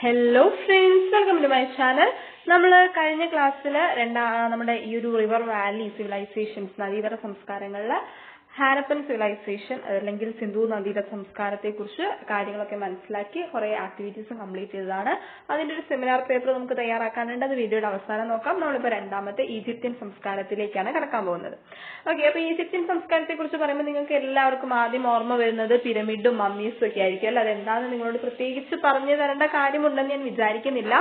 Hello friends, welcome to my channel. നമ്മൾ കഴിഞ്ഞ ക്ലാസ്സിൽ നമ്മുടെ ഈ ഒരു റിവർ വാലി സിവിലൈസേഷൻസ്, നദീതട സംസ്കാരങ്ങളിലെ ഹാരപ്പൻ സിവിലൈസേഷൻ അല്ലെങ്കിൽ സിന്ധു നദീതട സംസ്കാരത്തെ കുറിച്ച് കാര്യങ്ങളൊക്കെ മനസ്സിലാക്കി കുറെ ആക്ടിവിറ്റീസ് കംപ്ലീറ്റ് ചെയ്തതാണ്. അതിന്റെ ഒരു സെമിനാർ പേപ്പർ നമുക്ക് തയ്യാറാക്കാനുണ്ട്. അത് വീഡിയോയുടെ അവസാനം നോക്കാം. നമ്മളിപ്പോൾ രണ്ടാമത്തെ ഈജിപ്ഷ്യൻ സംസ്കാരത്തിലേക്കാണ് കടക്കാൻ പോകുന്നത്. ഓക്കെ, അപ്പൊ ഈജിപ്ഷ്യൻ സംസ്കാരത്തെ കുറിച്ച് പറയുമ്പോൾ നിങ്ങൾക്ക് എല്ലാവർക്കും ആദ്യം ഓർമ്മ വരുന്നത് പിരമിഡും മമ്മീസും ഒക്കെ ആയിരിക്കും അല്ലെ. അതെന്താണെന്ന് നിങ്ങളോട് പ്രത്യേകിച്ച് പറഞ്ഞു തരേണ്ട കാര്യമുണ്ടെന്ന് ഞാൻ വിചാരിക്കുന്നില്ല.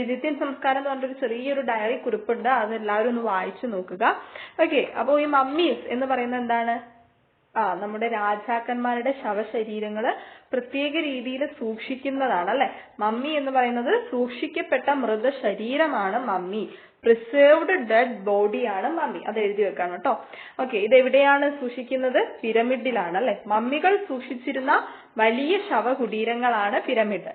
ഈജിപ്ഷ്യൻ സംസ്കാരം എന്ന് പറഞ്ഞൊരു ചെറിയൊരു ഡയറി കുറിപ്പുണ്ട്, അത് എല്ലാവരും ഒന്ന് വായിച്ചു നോക്കുക. ഓക്കെ, അപ്പോൾ ഈ മമ്മീസ് എന്ന് പറയുന്നത് എന്താണ്? നമ്മുടെ രാജാക്കന്മാരുടെ ശവശരീരങ്ങള് പ്രത്യേക രീതിയിൽ സൂക്ഷിക്കുന്നതാണ് അല്ലെ. മമ്മി എന്ന് പറയുന്നത് സൂക്ഷിക്കപ്പെട്ട മൃതശരീരമാണ് മമ്മി. പ്രിസേർവ്ഡ് ഡെഡ് ബോഡിയാണ് മമ്മി. അത് എഴുതി വെക്കണം കേട്ടോ. ഓക്കെ, ഇത് എവിടെയാണ് സൂക്ഷിക്കുന്നത്? പിരമിഡിലാണ് അല്ലെ. മമ്മികൾ സൂക്ഷിച്ചിരുന്ന വലിയ ശവകുടീരങ്ങളാണ് pyramid.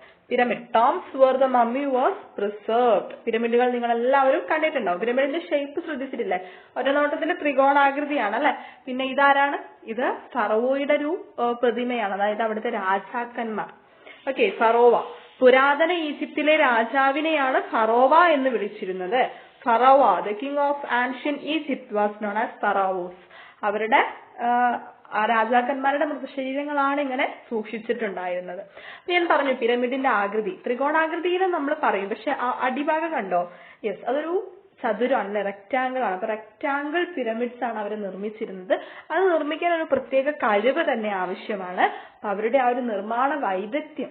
Tombs where the mummy was preserved. പിരമിഡുകൾ നിങ്ങൾ എല്ലാവരും കണ്ടിട്ടുണ്ടാവും. പിരമിഡിന്റെ ഷേപ്പ് ശ്രദ്ധിച്ചിട്ടില്ലേ? ഒരേ നോട്ടത്തിന്റെ ത്രികോണാകൃതിയാണ് അല്ലെ. പിന്നെ ഇതാരാണ്? ഇത് ഫറവോയുടെ ഒരു പ്രതിമയാണ്, അതായത് അവിടുത്തെ രാജാക്കന്മാർ. Okay, pharaoh. പുരാതന ഈജിപ്തിലെ രാജാവിനെയാണ് ഫറോവ എന്ന് വിളിച്ചിരുന്നത്. Pharaoh, the king of ancient Egypt, was known as pharaohs. അവരുടെ രാജാക്കന്മാരുടെ മൃതശരീരങ്ങളാണ് ഇങ്ങനെ സൂക്ഷിച്ചിട്ടുണ്ടായിരുന്നത്. ഞാൻ പറഞ്ഞു പിരമിഡിന്റെ ആകൃതി ത്രികോണാകൃതിയിലും നമ്മൾ പറയും, പക്ഷെ അടിഭാഗം കണ്ടോ? യെസ്, അതൊരു ചതുരമാണ്, റെക്ടാങ്കിൾ ആണ്. അപ്പൊ റെക്ടാങ്കിൾ പിരമിഡ്സ് ആണ് അവർ നിർമ്മിച്ചിരുന്നത്. അത് നിർമ്മിക്കാൻ ഒരു പ്രത്യേക കഴിവ് തന്നെ ആവശ്യമാണ്. അപ്പൊ അവരുടെ ആ ഒരു നിർമ്മാണ വൈദഗ്ധ്യം,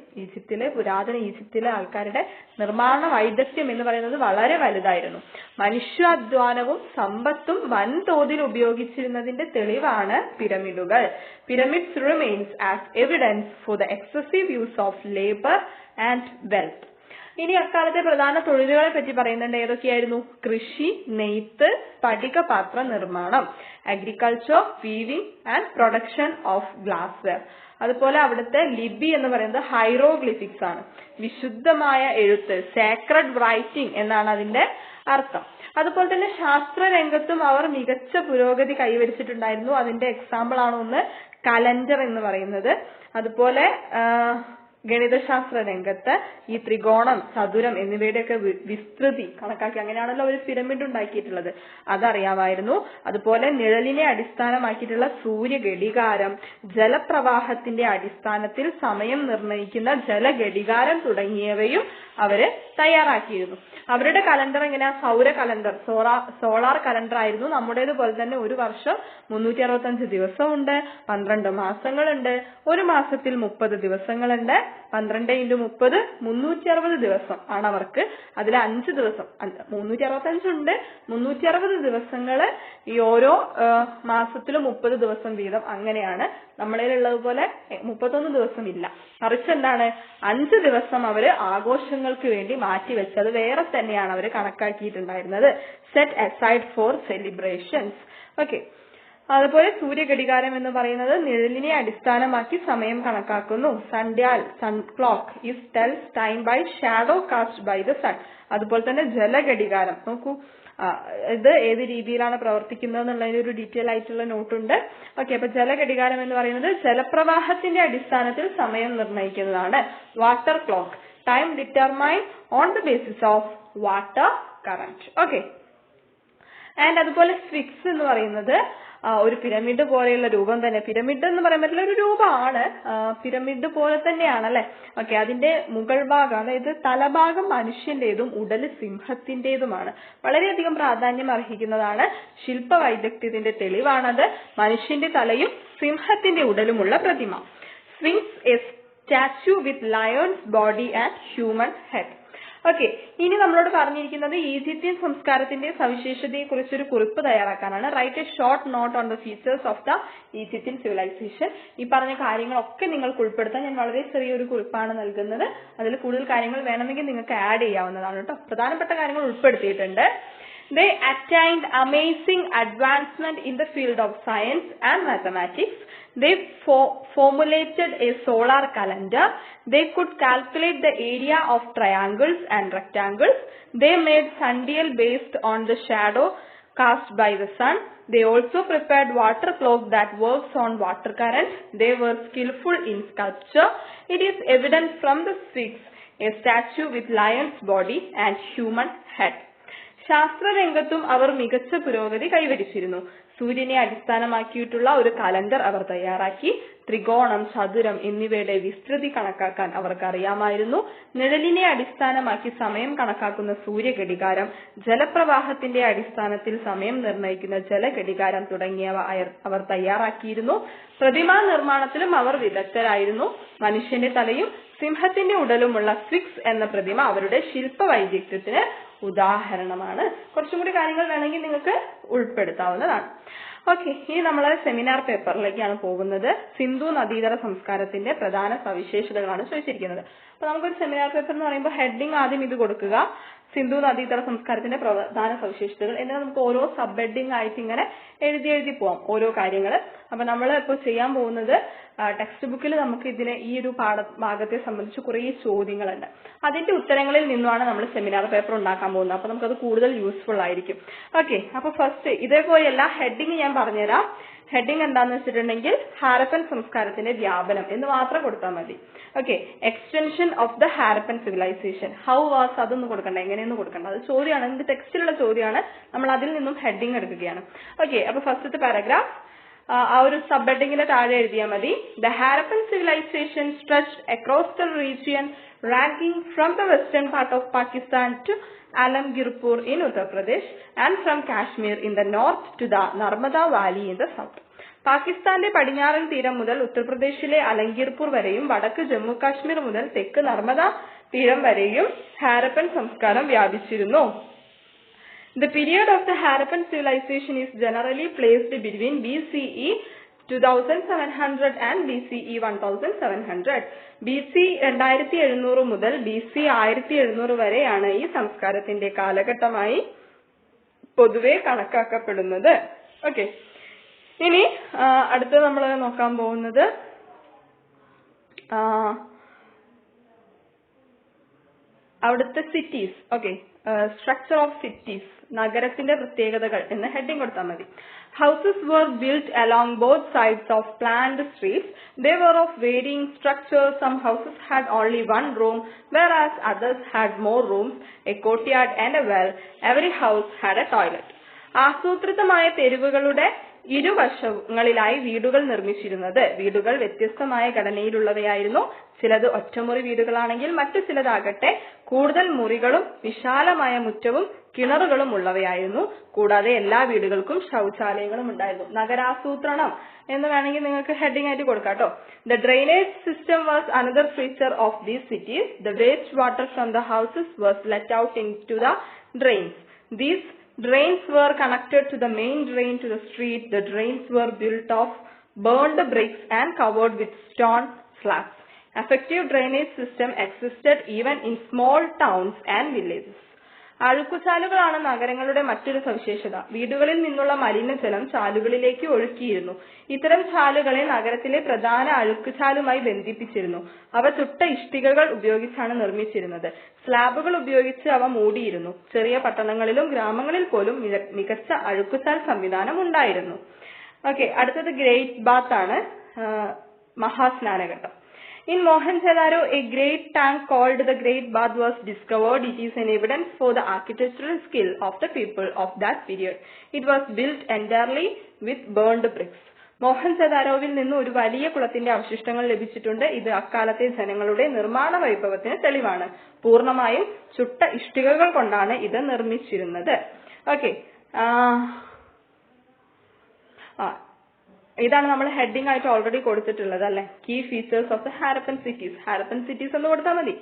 പുരാതന ഈജിപ്തിലെ ആൾക്കാരുടെ നിർമ്മാണ വൈദഗ്ധ്യം എന്ന് പറയുന്നത് വളരെ വലുതായിരുന്നു. മനുഷ്യാധ്വാനവും സമ്പത്തും വൻതോതിൽ ഉപയോഗിച്ചിരുന്നതിന്റെ തെളിവാണ് പിരമിഡുകൾ. Pyramids remains as evidence for the excessive use of labour and wealth. ഇനി അക്കാലത്തെ പ്രധാന തൊഴിലുകളെ പറ്റി പറയുന്നുണ്ട്. ഏതൊക്കെയായിരുന്നു? കൃഷി, നെയ്ത്ത്, സ്ഫടിക പാത്ര നിർമ്മാണം, agriculture, weaving and production of glass wear. അതുപോലെ അവിടുത്തെ ലിപി എന്ന് പറയുന്നത് ഹൈറോഗ്ലിഫിക്സ് ആണ്, വിശുദ്ധമായ എഴുത്ത്, സേക്രഡ് റൈറ്റിംഗ് എന്നാണ് അതിന്റെ അർത്ഥം. അതുപോലെ തന്നെ ശാസ്ത്ര രംഗത്തും അവർ മികച്ച പുരോഗതി കൈവരിച്ചിട്ടുണ്ടായിരുന്നു. അതിന്റെ എക്സാമ്പിൾ ആണ് ഒന്ന് കലണ്ടർ എന്ന് പറയുന്നത്. അതുപോലെ ഗണിതശാസ്ത്ര രംഗത്ത് ഈ ത്രികോണം, ചതുരം എന്നിവയുടെയൊക്കെ വിസ്തൃതി കണക്കാക്കി അങ്ങനെയാണല്ലോ അവർ പിരമിഡ് ഉണ്ടാക്കിയിട്ടുള്ളത്, അതറിയാമായിരുന്നു. അതുപോലെ നിഴലിനെ അടിസ്ഥാനമാക്കിയിട്ടുള്ള സൂര്യഘടികാരം, ജലപ്രവാഹത്തിന്റെ അടിസ്ഥാനത്തിൽ സമയം നിർണ്ണയിക്കുന്ന ജലഘടികാരം തുടങ്ങിയവയും അവര് തയ്യാറാക്കിയിരുന്നു. അവരുടെ കലണ്ടർ എങ്ങനെയാ? സൗര കലണ്ടർ, സോളാർ കലണ്ടർ ആയിരുന്നു. നമ്മുടേതുപോലെ തന്നെ ഒരു വർഷം 365 ദിവസമുണ്ട്, 12 മാസങ്ങളുണ്ട്, ഒരു മാസത്തിൽ 30 ദിവസങ്ങളുണ്ട്. 12 × 30 360 ദിവസം ആണ് അവർക്ക്. അതിൽ 5 ദിവസം 365 ഉണ്ട്, 360 ദിവസങ്ങള് ഈ ഓരോ മാസത്തിലും 30 ദിവസം വീതം. അങ്ങനെയാണ്. നമ്മളിലുള്ളതുപോലെ 31 ദിവസം ഇല്ല, മറിച്ച് എന്താണ് 5 ദിവസം അവര് ആഘോഷങ്ങൾക്ക് വേണ്ടി മാറ്റിവെച്ചത് വേറെ തന്നെയാണ് അവർ കണക്കാക്കിയിട്ടുണ്ടായിരുന്നത്. Set aside for celebrations. Okay, അതുപോലെ സൂര്യഘടികാരം എന്ന് പറയുന്നത് നിഴലിനെ അടിസ്ഥാനമാക്കി സമയം കണക്കാക്കുന്നു. Sun clock is tells time by shadow cast by the sun. അതുപോലെ തന്നെ ജലഘടികാരം നോക്കൂ, ഇത് ഏത് രീതിയിലാണ് പ്രവർത്തിക്കുന്നത് എന്നുള്ളതിന് ഒരു ഡീറ്റെയിൽ ആയിട്ടുള്ള നോട്ടുണ്ട്. ഓക്കെ, അപ്പൊ ജലഘടികാരം എന്ന് പറയുന്നത് ജലപ്രവാഹത്തിന്റെ അടിസ്ഥാനത്തിൽ സമയം നിർണ്ണയിക്കുന്നതാണ്. Water clock, time determined on the basis of water current. Okay, and അതുപോലെ സ്ഫിക്സ് എന്ന് പറയുന്നത് ഒരു പിരമിഡ് പോലെയുള്ള രൂപം തന്നെ. പിരമിഡ് എന്ന് പറയുമ്പോൾ ഒരു രൂപമാണ്, പിരമിഡ് പോലെ തന്നെയാണ് അല്ലെ. ഓക്കെ, അതിന്റെ മുകൾ ഭാഗം, അതായത് തലഭാഗം മനുഷ്യന്റേതും ഉടല് സിംഹത്തിന്റേതുമാണ്. വളരെയധികം പ്രാധാന്യം അർഹിക്കുന്നതാണ്. ശില്പ വൈദഗ്ധ്യത്തിന്റെ തെളിവാണത്. മനുഷ്യന്റെ തലയും സിംഹത്തിന്റെ ഉടലുമുള്ള പ്രതിമ. Sphinx a statue with lion's body and human head. Okay, ഇനി നമ്മളോട് പറഞ്ഞിരിക്കുന്നത് ഈജിപ്ഷ്യൻ സംസ്കാരത്തിന്റെ സവിശേഷതയെ കുറിച്ചൊരു കുറിപ്പ് തയ്യാറാക്കാനാണ്. Write a short note on the features of the Egyptian civilisation. ഈ പറഞ്ഞ കാര്യങ്ങളൊക്കെ നിങ്ങൾക്ക് ഉൾപ്പെടുത്താൻ ഞാൻ വളരെ ചെറിയൊരു കുറിപ്പാണ് നൽകുന്നത്. അതിൽ കൂടുതൽ കാര്യങ്ങൾ വേണമെങ്കിൽ നിങ്ങൾക്ക് ആഡ് ചെയ്യാവുന്നതാണ് കേട്ടോ. പ്രധാനപ്പെട്ട കാര്യങ്ങൾ ഉൾപ്പെടുത്തിയിട്ടുണ്ട്. They attained amazing advancement in the field of science and mathematics. They formulated a solar calendar. They could calculate the area of triangles and rectangles. They made sundial based on the shadow cast by the sun. They also prepared water clock that works on water current. They were skillful in sculpture. It is evident from the Sphinx a statue with lion's body and human head. ശാസ്ത്രരംഗത്തും അവർ മികച്ച പുരോഗതി കൈവരിച്ചിരുന്നു. സൂര്യനെ അടിസ്ഥാനമാക്കിയിട്ടുള്ള ഒരു calendar അവർ തയ്യാറാക്കി. ത്രികോണം, ചതുരം എന്നിവയുടെ വിസ്തൃതി കണക്കാക്കാൻ അവർക്ക് അറിയാമായിരുന്നു. നിഴലിനെ അടിസ്ഥാനമാക്കി സമയം കണക്കാക്കുന്ന സൂര്യഘടികാരം, ജലപ്രവാഹത്തിന്റെ അടിസ്ഥാനത്തിൽ സമയം നിർണ്ണയിക്കുന്ന ജലഘടികാരം തുടങ്ങിയവ അവർ തയ്യാറാക്കിയിരുന്നു. പ്രതിമാ നിർമ്മാണത്തിലും അവർ വിദഗ്ധരായിരുന്നു. മനുഷ്യന്റെ തലയും സിംഹത്തിന്റെ ഉടലുമുള്ള സ്ഫിക്സ് എന്ന പ്രതിമ അവരുടെ ശില്പ വൈദഗ്ധ്യത്തിന് ഉദാഹരണമാണ്. കുറച്ചും കൂടി കാര്യങ്ങൾ വേണമെങ്കിൽ നിങ്ങൾക്ക് ഉൾപ്പെടുത്താവുന്നതാണ്. ഓക്കെ, ഇനി നമ്മൾ സെമിനാർ പേപ്പറിലേക്കാണ് പോകുന്നത്. സിന്ധു നദീതട സംസ്കാരത്തിന്റെ പ്രധാന സവിശേഷതകളാണ് ചോദിച്ചിരിക്കുന്നത്. അപ്പൊ നമുക്കൊരു സെമിനാർ പേപ്പർ എന്ന് പറയുമ്പോൾ ഹെഡിങ് ആദ്യം ഇത് കൊടുക്കുക, സിന്ധു നദീതട സംസ്കാരത്തിന്റെ പ്രധാന സവിശേഷതകൾ. എന്നിട്ട് നമുക്ക് ഓരോ സബ് ഹെഡിങ് ആയിട്ട് ഇങ്ങനെ എഴുതി പോവാം ഓരോ കാര്യങ്ങൾ. അപ്പൊ നമ്മൾ ഇപ്പോൾ ചെയ്യാൻ പോകുന്നത് ടെക്സ്റ്റ് ബുക്കിൽ നമുക്ക് ഈ ഒരു ഭാഗത്തെ സംബന്ധിച്ച് കുറേ ചോദ്യങ്ങളുണ്ട്. അതിന്റെ ഉത്തരങ്ങളിൽ നിന്നുമാണ് നമ്മൾ സെമിനാർ പേപ്പർ ഉണ്ടാക്കാൻ പോകുന്നത്. അപ്പൊ നമുക്കത് കൂടുതൽ യൂസ്ഫുൾ ആയിരിക്കും. ഓക്കെ, അപ്പൊ ഫസ്റ്റ് ഇതേപോലെയല്ല ഹെഡിങ് ഞാൻ പറഞ്ഞുതരാം. ഹെഡിങ് എന്താന്ന് വെച്ചിട്ടുണ്ടെങ്കിൽ ഹാരപ്പൻ സംസ്കാരത്തിന്റെ വ്യാപനം എന്ന് മാത്രം കൊടുത്താൽ മതി. Okay, extension of the Harappan civilisation, how was, അതൊന്നും കൊടുക്കണ്ട, എങ്ങനെയൊന്നും കൊടുക്കണ്ട. അത് ചോദ്യമാണ്, ഇത് ടെക്സ്റ്റിലുള്ള ചോദ്യമാണ്. നമ്മൾ അതിൽ നിന്നും ഹെഡിങ് എടുക്കുകയാണ്. ഓക്കെ, അപ്പൊ ഫസ്റ്റത്തെ പാരഗ്രാഫ് ആ ഒരു സബ് ഹെഡിങ്ങിന്റെ താഴെ എഴുതിയാൽ മതി. The Harappan civilisation stretched across the region ranking from the western part of Pakistan to Alamgirpur in Uttar Pradesh and from Kashmir in the north to the Narmada Valley in the south. പാകിസ്ഥാന്റെ പടിഞ്ഞാറൻ തീരം മുതൽ ഉത്തർപ്രദേശിലെ അലംഗീർപൂർ വരെയും വടക്ക് ജമ്മു കാശ്മീർ മുതൽ തെക്ക് നർമ്മദ തീരം വരെയും ഹാരപ്പൻ സംസ്കാരം വ്യാപിച്ചിരുന്നു. The period of the Harappan civilization is generally placed between BCE 2700 and BCE 1700. BC 2700 മുതൽ BC 1700 വരെയാണ് ഈ സംസ്കാരത്തിന്റെ കാലഘട്ടമായി പൊതുവെ കണക്കാക്കപ്പെടുന്നത്. ഓക്കെ, ഇനി അടുത്ത നമ്മൾ നോക്കാൻ പോകുന്നത് അവിടുത്തെ cities. Okay, structure of cities, നഗരത്തിന്റെ പ്രത്യേകതകൾ എന്ന് ഹെഡിങ് കൊടുത്താൽ മതി. Houses were built along both sides of planned streets. They were of varying structure. Some houses had only one room, whereas others had more rooms, a courtyard and a well. Every house had a toilet. ആസൂത്രിതമായ തെരുവുകളുടെ ഇരുവശങ്ങളിലായി വീടുകൾ നിർമ്മിച്ചിരുന്നത്. വീടുകൾ വ്യത്യസ്തമായ ഘടനയിലുള്ളവയായിരുന്നു. ചിലത് ഒറ്റമുറി വീടുകളാണെങ്കിൽ മറ്റു ചിലതാകട്ടെ കൂടുതൽ മുറികളും വിശാലമായ മുറ്റവും കിണറുകളും ഉള്ളവയായിരുന്നു. കൂടാതെ എല്ലാ വീടുകൾക്കും ശൗചാലയങ്ങളും ഉണ്ടായിരുന്നു. നഗരാസൂത്രണം എന്ന് വേണമെങ്കിൽ നിങ്ങൾക്ക് ഹെഡിങ് ആയിട്ട് കൊടുക്കാം കേട്ടോ. The drainage system was another feature of these cities. The waste water from the houses was let out into the drains. These drains were connected to the main drain to the street. The drains were built of burned bricks and covered with stone slabs. Effective drainage system existed even in small towns and villages. അഴുക്കുചാലുകളാണ് നഗരങ്ങളുടെ മറ്റൊരു സവിശേഷത. വീടുകളിൽ നിന്നുള്ള മലിനജലം ചാലുകളിലേക്ക് ഒഴുക്കിയിരുന്നു. ഇത്തരം ചാലുകളെ നഗരത്തിലെ പ്രധാന അഴുക്കുചാലുമായി ബന്ധിപ്പിച്ചിരുന്നു. അവ ചുട്ട ഇഷ്ടികകൾ ഉപയോഗിച്ചാണ് നിർമ്മിച്ചിരുന്നത്. സ്ലാബുകൾ ഉപയോഗിച്ച് അവ മൂടിയിരുന്നു. ചെറിയ പട്ടണങ്ങളിലും ഗ്രാമങ്ങളിൽ പോലും മികച്ച അഴുക്കുചാൽ സംവിധാനം ഉണ്ടായിരുന്നു. ഓക്കെ, അടുത്തത് ഗ്രേറ്റ് ബാത്ത് ആണ്, മഹാസ്നാനഘട്ടം. In Mohenjo-daro, a great tank called the Great Bath was discovered. It is an evidence for the architectural skill of the people of that period. It was built entirely with burned bricks. മോഹൻജദാരോവിൽ നിന്ന് ഒരു വലിയ കുളത്തിന്റെ അവശിഷ്ടങ്ങൾ ലഭിച്ചിട്ടുണ്ട്. ഇത് അക്കാലത്തെ ജനങ്ങളുടെ നിർമ്മാണ വൈഭവത്തിന് തെളിവാണ്. പൂർണ്ണമായും ചുട്ട ഇഷ്ടികകൾ കൊണ്ടാണ് ഇത് നിർമ്മിച്ചിരുന്നത്. ഓക്കെ, ഇതാണ് നമ്മൾ ഹെഡിങ് ആയിട്ട് ഓൾറെഡി കൊടുത്തിട്ടുള്ളത് അല്ലെ. Key features of the Harappan cities. Harappan cities എന്ന് കൊടുത്താൽ മതി.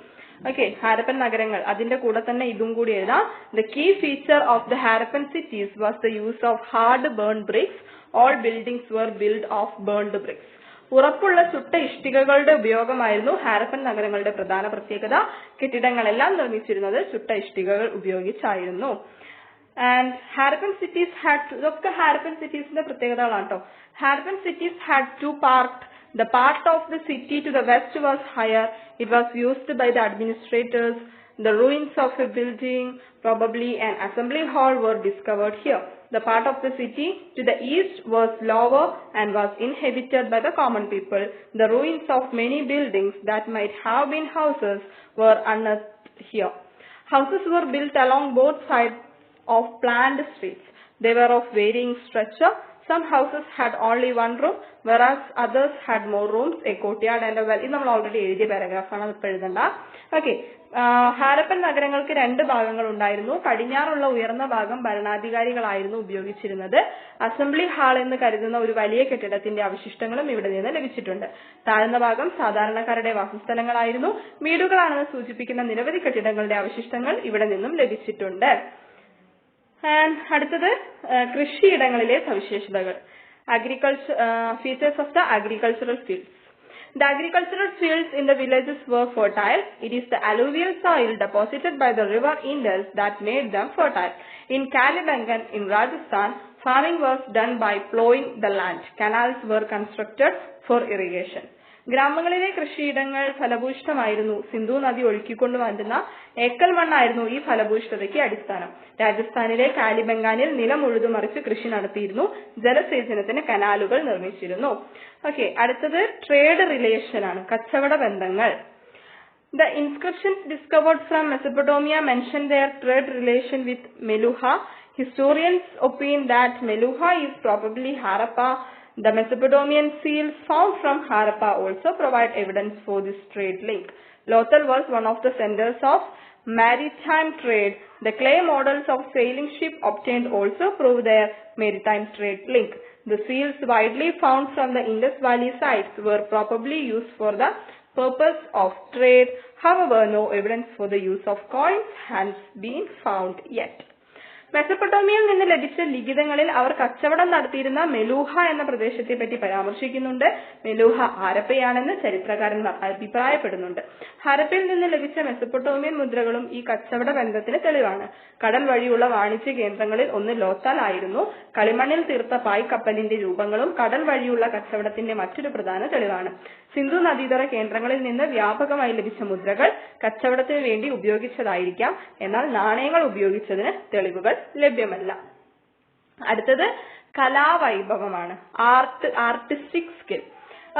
ഓക്കെ, ഹാരപ്പൻ നഗരങ്ങൾ, അതിന്റെ കൂടെ തന്നെ ഇതും കൂടി എഴുതാം. The key feature of the Harappan cities was the use of hard burn bricks. All buildings were build of burned bricks. ഉറപ്പുള്ള ചുട്ട ഇഷ്ടികകളുടെ ഉപയോഗമായിരുന്നു ഹാരപ്പൻ നഗരങ്ങളുടെ പ്രധാന പ്രത്യേകത. കെട്ടിടങ്ങളെല്ലാം നിർമ്മിച്ചിരുന്നത് ചുട്ട ഇഷ്ടികകൾ ഉപയോഗിച്ചായിരുന്നു. And Harappan cities had, ഇതൊക്കെ ഹാരപ്പൻ സിറ്റീസിന്റെ പ്രത്യേകതകളാണ് കേട്ടോ. Harappan cities had two parts. The part of the city to the west was higher. It was used by the administrators The ruins of a building, probably an assembly hall, were discovered here. The part of the city to the east was lower and was inhabited by the common people. The ruins of many buildings that might have been houses were unearthed here. Houses were built along both sides of planned streets. They were of varying structure. Some houses had only one room, whereas others had more rooms, a courtyard and a well. ഇത് നമ്മൾ already എഴുതിയ പാരഗ്രാഫാണ്, ഇപ്പോൾ എഴുതണ്ട. Okay, Harappan നഗരങ്ങൾക്ക് രണ്ട് ഭാഗങ്ങൾ ഉണ്ടായിരുന്നു. പടിഞ്ഞാറുള്ള ഉയർന്ന ഭാഗം ഭരണാധികാരികളായിരുന്നു ഉപയോഗിച്ചിരുന്നത്. അസംബ്ലി ഹാൾ എന്ന് കരുതുന്ന ഒരു വലിയ കെട്ടിടത്തിന്റെ അവശിഷ്ടങ്ങളും ഇവിടെ നിന്ന് ലഭിച്ചിട്ടുണ്ട്. താഴ്ന്ന ഭാഗം സാധാരണക്കാരുടെ വാസസ്ഥലങ്ങളായിരുന്നു. വീടുകളാണെന്ന് സൂചിപ്പിക്കുന്ന നിരവധി കെട്ടിടങ്ങളുടെ അവശിഷ്ടങ്ങൾ ഇവിടെ നിന്നും ലഭിച്ചിട്ടുണ്ട്. അടുത്തത് കൃഷിയിടങ്ങളിലെ സവിശേഷതകൾ. Features of the agricultural fields. The agricultural fields in the villages were fertile. It is the alluvial soil deposited by the river Indus that made them fertile. In Kalibangan in Rajasthan, farming was done by plowing the land. Canals were constructed for irrigation. ഗ്രാമങ്ങളിലെ കൃഷിയിടങ്ങൾ ഫലഭൂയിഷ്ഠമായിരുന്നു. സിന്ധു നദി ഒഴുക്കിക്കൊണ്ടു വരുന്ന ഏക്കൽ മണ്ണായിരുന്നു ഈ ഫലഭൂയിഷ്ഠതയ്ക്ക് അടിസ്ഥാനം. രാജസ്ഥാനിലെ കാലിബംഗാനിൽ നിലം ഉഴുതുമറിച്ച് കൃഷി നടത്തിയിരുന്നു. ജലസേചനത്തിന് കനാലുകൾ നിർമ്മിച്ചിരുന്നു. ഓക്കെ, അടുത്തത് ട്രേഡ് റിലേഷൻ ആണ്, കച്ചവട ബന്ധങ്ങൾ. The inscriptions discovered from Mesopotamia mention their trade relation with Meluha. Historians opine that Meluha is probably Harappa. The Mesopotamian seals found from Harappa also provide evidence for this trade link. Lothal was one of the centers of maritime trade. The clay models of sailing ship obtained also prove their maritime trade link. The seals widely found from the Indus Valley sites were probably used for the purpose of trade. However, no evidence for the use of coins has been found yet. മെസപ്പൊട്ടോമിയയിൽ നിന്ന് ലഭിച്ച ലിഖിതങ്ങളിൽ അവർ കച്ചവടം നടത്തിയിരുന്ന മെലൂഹ എന്ന പ്രദേശത്തെ പറ്റി പരാമർശിക്കുന്നുണ്ട്. മെലൂഹ ഹാരപ്പയാണെന്ന് ചരിത്രകാരന്മാർ അഭിപ്രായപ്പെടുന്നുണ്ട്. ഹാരപ്പയിൽ നിന്ന് ലഭിച്ച മെസപ്പൊട്ടോമിയൻ മുദ്രകളും ഈ കച്ചവട ബന്ധത്തിന് തെളിവാണ്. കടൽ വഴിയുള്ള വാണിജ്യ കേന്ദ്രങ്ങളിൽ ഒന്ന് ലോത്താൽ ആയിരുന്നു. കളിമണ്ണിൽ തീർത്ത പായ്ക്കപ്പലിന്റെ രൂപങ്ങളും കടൽ വഴിയുള്ള കച്ചവടത്തിന്റെ മറ്റൊരു പ്രധാന തെളിവാണ്. സിന്ധു നദീതട കേന്ദ്രങ്ങളിൽ നിന്ന് വ്യാപകമായി ലഭിച്ച മുദ്രകൾ കച്ചവടത്തിന് വേണ്ടി ഉപയോഗിച്ചതായിരിക്കാം, എന്നാൽ നാണയങ്ങൾ ഉപയോഗിച്ചതിന് തെളിവുകൾ ലഭ്യമല്ല. അടുത്തത് കലാവൈഭവമാണ്, artistic skill.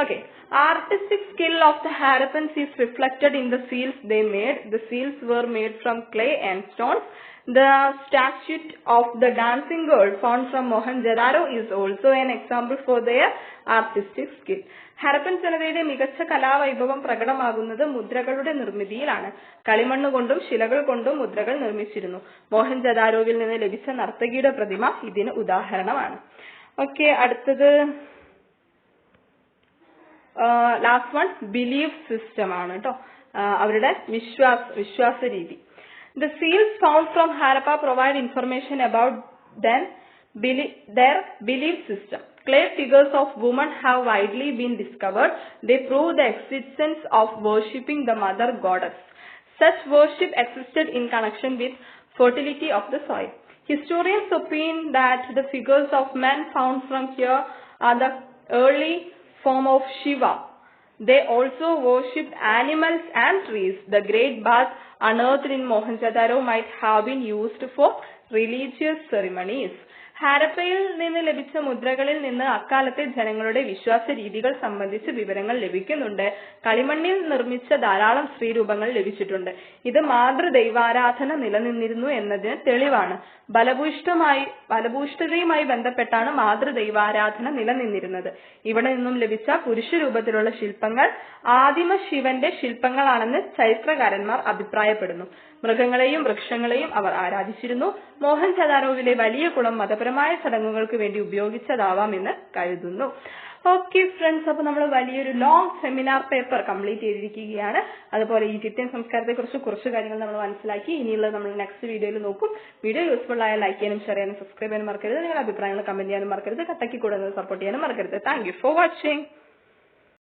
Okay, artistic skill of the Harappans is reflected in the seals they made. The seals were made from clay and stones. The statue of the dancing girl found from Mohenjo-daro is also an example for their artistic skill. Harappan ജനതയുടെ മികച്ച കലാവൈഭവം പ്രകടമാകുന്നത് മുദ്രകളുടെ നിർമ്മിതിയിലാണ്. കളിമണ്ണ് കൊണ്ടും ശിലകൾ കൊണ്ടും മുദ്രകൾ നിർമ്മിച്ചിരുന്നു. മോഹൻജൊദാരോവിൽ നിന്ന് ലഭിച്ച നർത്തകിയുടെ പ്രതിമ ഇതിന് ഉദാഹരണമാണ്. ഓക്കെ, അടുത്തത് ലാസ്റ്റ് വൺ ബിലീഫ് സിസ്റ്റം ആണ് കേട്ടോ, അവരുടെ വിശ്വാസ രീതി. The seals found from Harappa provide information about their belief system. Clay figures of women have widely been discovered. They prove the existence of worshipping the mother goddess. Such worship existed in connection with fertility of the soil. Historians opine that the figures of men found from here are the early form of Shiva. They also worshipped animals and trees. The great bath unearthed in Mohenjo-daro might have been used for religious ceremonies. ഹാരപ്പയിൽ നിന്ന് ലഭിച്ച മുദ്രകളിൽ നിന്ന് അക്കാലത്തെ ജനങ്ങളുടെ വിശ്വാസ രീതികൾ സംബന്ധിച്ച് വിവരങ്ങൾ ലഭിക്കുന്നുണ്ട്. കളിമണ്ണിൽ നിർമ്മിച്ച ധാരാളം സ്ത്രീരൂപങ്ങൾ ലഭിച്ചിട്ടുണ്ട്. ഇത് മാതൃദൈവാരാധന നിലനിന്നിരുന്നു എന്നതിന് തെളിവാണ്. ബലഭൂയിഷ്ഠതയുമായി ബന്ധപ്പെട്ടാണ് മാതൃദൈവാരാധന നിലനിന്നിരുന്നത്. ഇവിടെ നിന്നും ലഭിച്ച പുരുഷരൂപത്തിലുള്ള ശില്പങ്ങൾ ആദിമ ശിവന്റെ ശില്പങ്ങളാണെന്ന് ചരിത്രകാരന്മാർ അഭിപ്രായപ്പെടുന്നു. മൃഗങ്ങളെയും വൃക്ഷങ്ങളെയും അവർ ആരാധിച്ചിരുന്നു. മോഹൻജൊദാരോവിലെ വലിയ കുളം മതപരമായ ചടങ്ങുകൾക്ക് വേണ്ടി ഉപയോഗിച്ചതാവാമെന്ന് കരുതുന്നു. ഓക്കെ ഫ്രണ്ട്സ്, അപ്പൊ നമ്മൾ വലിയൊരു ലോങ് സെമിനാർ പേപ്പർ കംപ്ലീറ്റ് ചെയ്തിരിക്കുകയാണ്. അതുപോലെ ഈജിപ്ഷ്യൻ സംസ്കാരത്തെ കുറിച്ച് കുറച്ച് കാര്യങ്ങൾ നമ്മൾ മനസ്സിലാക്കി. ഇനിയുള്ളത് നമ്മൾ നെക്സ്റ്റ് വീഡിയോയിൽ നോക്കും. വീഡിയോ യൂസ്ഫുൾ ആയ ലൈക്ക് ചെയ്യാനും ഷെയർ ചെയ്യാനും സബ്സ്ക്രൈബ് ചെയ്യാനും മറക്കരുത്. നിങ്ങളുടെ അഭിപ്രായങ്ങൾ കമന്റ് ചെയ്യാനും മറക്കരുത്. കട്ടക്കി കൂടെ സപ്പോർട്ട് ചെയ്യാനും മറക്കരുത്. Thank you for watching.